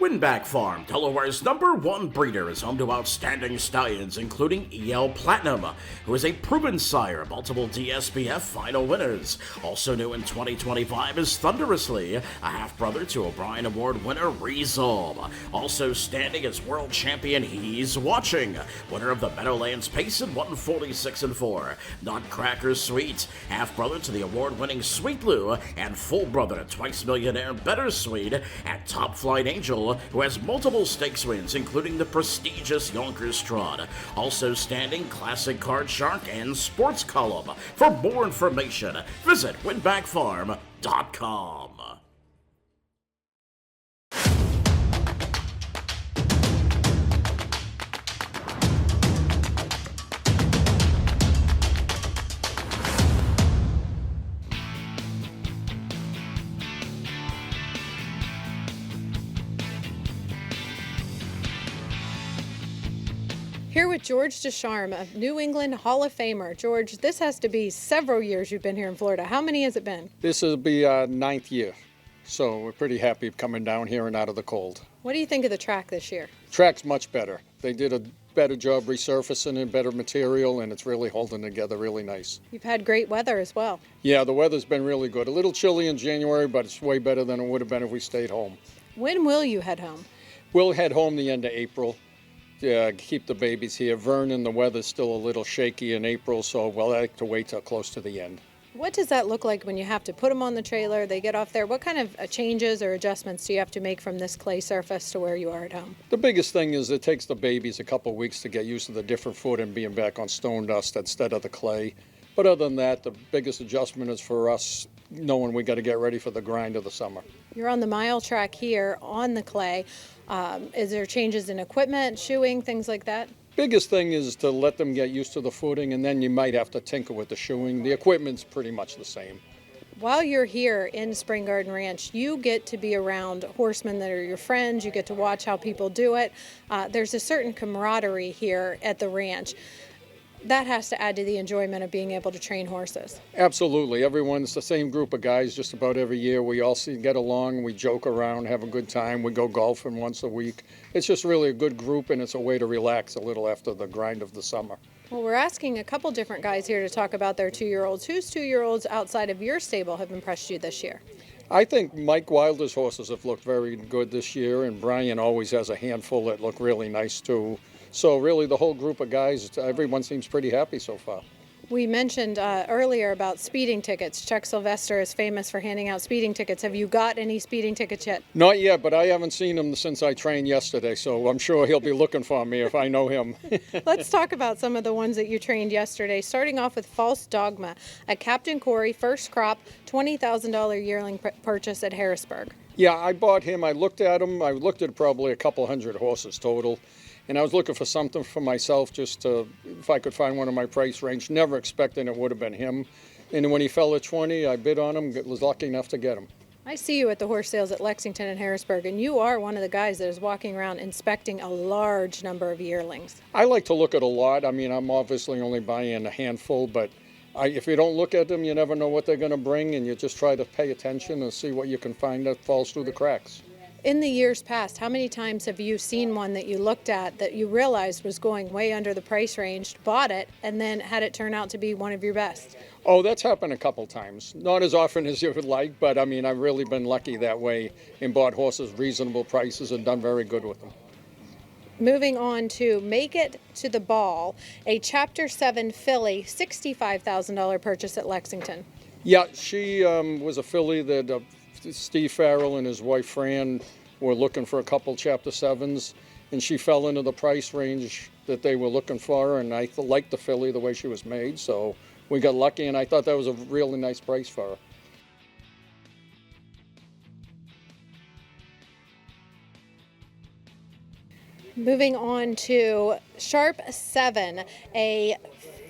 Winback Farm, Delaware's #1 breeder, is home to outstanding stallions, including EL Platinum, who is a proven sire, multiple DSBF final winners. Also new in 2025 is Thunderously, a half-brother to O'Brien Award winner Resolve. Also standing is world champion He's Watching, winner of the Meadowlands Pace in 146-4. Nutcracker Sweet, half-brother to the award-winning Sweet Lou, and full brother to twice-millionaire Better Sweet, and Top Flight Angel, who has multiple stakes wins, including the prestigious Yonkers Trot. Also standing, Classic Card Shark and Sports Column. For more information, visit winbackfarm.com. Here with George Ducharme, a New England Hall of Famer. George, this has to be several years you've been here in Florida. How many has it been? This will be our 9th year, so we're pretty happy coming down here and out of the cold. What do you think of the track this year? Track's much better. They did a better job resurfacing and better material, and it's really holding together really nice. You've had great weather as well. Yeah, the weather's been really good. A little chilly in January, but it's way better than it would have been if we stayed home. When will you head home? We'll head home the end of April. Keep the babies here. Vernon, the weather's still a little shaky in April, so we'll like to wait till close to the end. What does that look like when you have to put them on the trailer, they get off there? What kind of changes or adjustments do you have to make from this clay surface to where you are at home? The biggest thing is it takes the babies a couple of weeks to get used to the different foot and being back on stone dust instead of the clay. But other than that, the biggest adjustment is for us knowing we got to get ready for the grind of the summer. You're on the mile track here on the clay. Is there changes in equipment, shoeing, things like that? Biggest thing is to let them get used to the footing, and then you might have to tinker with the shoeing. The equipment's pretty much the same. While you're here in Spring Garden Ranch, you get to be around horsemen that are your friends. You get to watch how people do it. There's a certain camaraderie here at the ranch. That has to add to the enjoyment of being able to train horses. Absolutely. Everyone's the same group of guys just about every year. We all get along, we joke around, have a good time. We go golfing once a week. It's just really a good group, and it's a way to relax a little after the grind of the summer. Well, we're asking a couple different guys here to talk about their 2-year-olds. Whose 2-year-olds outside of your stable have impressed you this year? I think Mike Wilder's horses have looked very good this year, and Brian always has a handful that look really nice too. So really the whole group of guys, everyone seems pretty happy so far. We mentioned earlier about speeding tickets. Chuck Sylvester is famous for handing out speeding tickets. Have you got any speeding tickets yet? Not yet, but I haven't seen him since I trained yesterday, so I'm sure he'll be looking for me if I know him. Let's talk about some of the ones that you trained yesterday, starting off with False Dogma, a Captain Corey first crop $20,000 yearling purchase at Harrisburg. Yeah, I bought him. I looked at him. I looked at probably a couple hundred horses total. And I was looking for something for myself, just to, if I could find one in my price range, never expecting it would have been him. And when he fell at 20, I bid on him, was lucky enough to get him. I see you at the horse sales at Lexington and Harrisburg, and you are one of the guys that is walking around inspecting a large number of yearlings. I like to look at a lot. I mean, I'm obviously only buying a handful, but if you don't look at them, you never know what they're going to bring, and you just try to pay attention and see what you can find that falls through the cracks. In the years past, how many times have you seen one that you looked at that you realized was going way under the price range, bought it, and then had it turn out to be one of your best? Oh, that's happened a couple times. Not as often as you would like, but I mean, I've really been lucky that way and bought horses reasonable prices and done very good with them. Moving on to Makeittothebell, a Chapter 7 filly, $65,000 purchase at Lexington. Yeah, she was a filly that Steve Farrell and his wife Fran were looking for a couple Chapter 7s, and she fell into the price range that they were looking for, and I liked the filly the way she was made, so we got lucky, and I thought that was a really nice price for her. Moving on to Sharp 7, a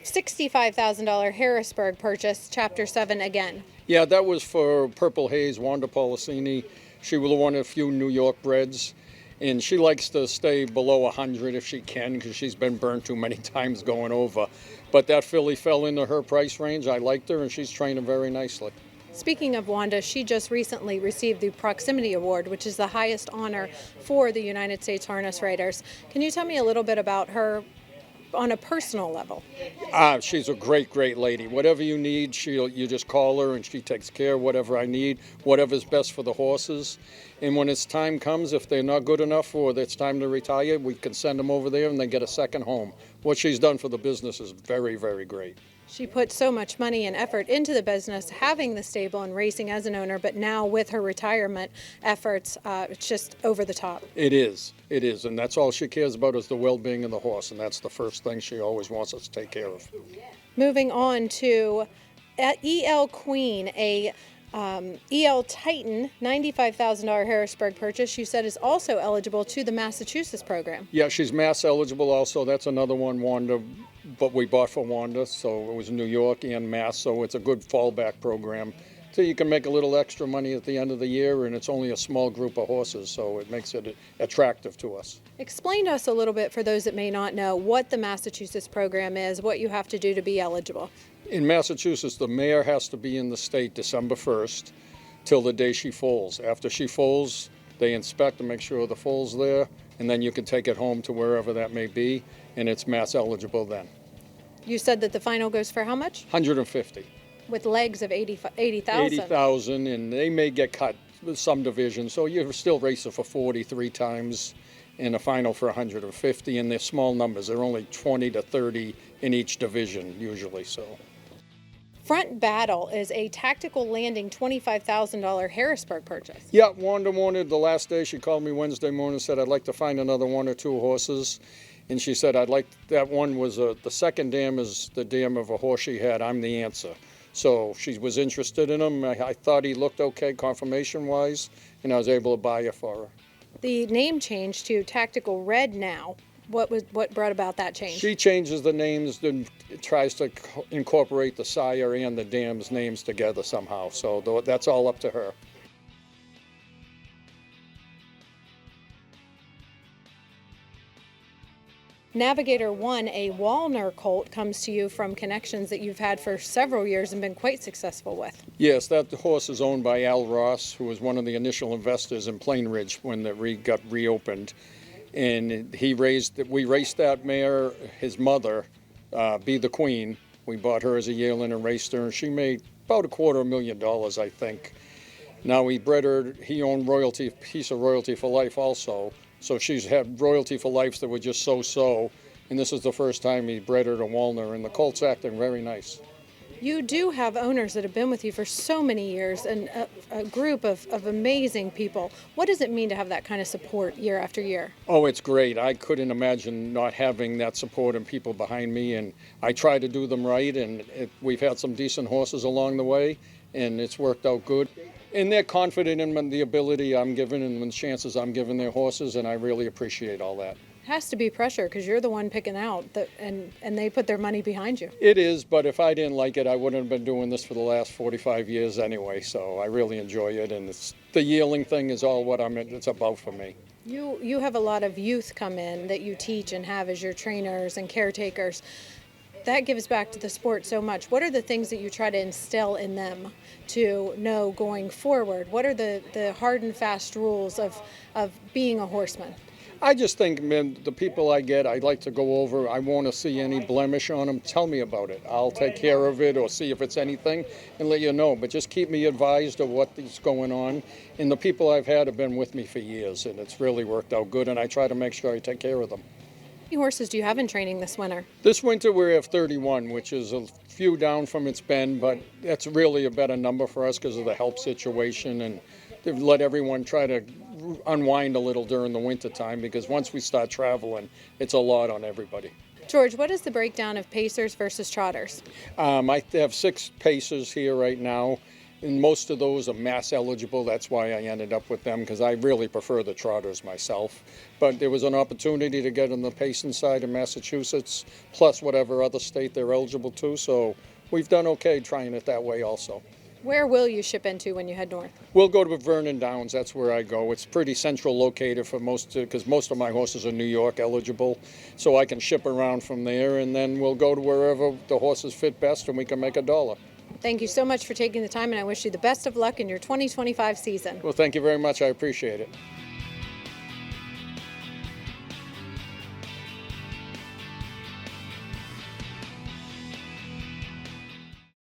$65,000 Harrisburg purchase, Chapter 7 again. Yeah, that was for Purple Haze, Wanda Policini. She was one of a few New York breds, and she likes to stay below 100 if she can, because she's been burned too many times going over. But that filly fell into her price range. I liked her, and she's training very nicely. Speaking of Wanda, she just recently received the Proximity Award, which is the highest honor for the United States harness riders. Can you tell me a little bit about her on a personal level? She's a great, great lady. Whatever you need, you just call her and she takes care of whatever I need, whatever's best for the horses. And when its time comes, if they're not good enough or it's time to retire, we can send them over there and they get a second home. What she's done for the business is very, very great. She put so much money and effort into the business, having the stable and racing as an owner, but now with her retirement efforts, it's just over the top. It is, and that's all she cares about is the well-being of the horse, and that's the first thing she always wants us to take care of. Moving on to Elqueen, a EL Titan, $95,000 Harrisburg purchase, you said is also eligible to the Massachusetts program. Yeah, she's Mass eligible also. That's another one Wanda, but we bought for Wanda, so it was New York and Mass, so it's a good fallback program. So you can make a little extra money at the end of the year, and it's only a small group of horses, so it makes it attractive to us. Explain to us a little bit, for those that may not know, what the Massachusetts program is, what you have to do to be eligible. In Massachusetts, the mare has to be in the state December 1st till the day she foals. After she foals, they inspect and make sure the foal's there, and then you can take it home to wherever that may be, and it's Mass eligible then. You said that the final goes for how much? 150. With legs of 80,000. 80,000, and they may get cut with some divisions, so you're still racing for 43 times in a final for 150, and they're small numbers. They're only 20 to 30 in each division usually, so. Front Battle is a tactical landing $25,000 Harrisburg purchase. Yeah, Wanda wanted the last day. She called me Wednesday morning and said, I'd like to find another one or two horses. And she said, I'd like, that one was, the second dam is the dam of a horse she had. I'm the answer. So she was interested in him. I thought he looked okay confirmation-wise, and I was able to buy it for her. The name change to Tactical Red now. What brought about that change? She changes the names and tries to incorporate the sire and the dam's names together somehow. So that's all up to her. Navigator 1, a Walner colt, comes to you from connections that you've had for several years and been quite successful with. Yes, that horse is owned by Al Ross, who was one of the initial investors in Plain Ridge when the got reopened. And we raced that mare, his mother, Be the Queen. We bought her as a yearling and raced her, and she made about $250,000, I think. Now he bred her, he owned piece of royalty for life also. So she's had royalty for life that were just so-so, and this is the first time he bred her to Walner, and the colt's acting very nice. You do have owners that have been with you for so many years, and a group of amazing people. What does it mean to have that kind of support year after year? Oh, it's great. I couldn't imagine not having that support and people behind me, and I try to do them right, and we've had some decent horses along the way, and it's worked out good. And they're confident in the ability I'm given and the chances I'm giving their horses, and I really appreciate all that. It has to be pressure because you're the one picking out, and they put their money behind you. It is, but if I didn't like it, I wouldn't have been doing this for the last 45 years anyway, so I really enjoy it, and the yearling thing is all what it's about for me. You have a lot of youth come in that you teach and have as your trainers and caretakers. That gives back to the sport so much. What are the things that you try to instill in them to know going forward? What are the hard and fast rules of being a horseman? I just think, man, the people I get, I'd like to go over. I want to see any blemish on them. Tell me about it. I'll take care of it or see if it's anything and let you know. But just keep me advised of what is going on. And the people I've had have been with me for years, and it's really worked out good, and I try to make sure I take care of them. How many horses do you have in training this winter? This winter we have 31, which is a few down from its bend, but that's really a better number for us because of the help situation, and they've let everyone try to unwind a little during the winter time because once we start traveling, it's a lot on everybody. George, what is the breakdown of pacers versus trotters? I have 6 pacers here right now, and most of those are Mass eligible. That's why I ended up with them because I really prefer the trotters myself. But there was an opportunity to get on the pacing side in Massachusetts, plus whatever other state they're eligible to, so we've done okay trying it that way also. Where will you ship into when you head north? We'll go to Vernon Downs. That's where I go. It's pretty central located for because most of my horses are New York eligible, so I can ship around from there, and then we'll go to wherever the horses fit best, and we can make $1. Thank you so much for taking the time, and I wish you the best of luck in your 2025 season. Well, thank you very much. I appreciate it.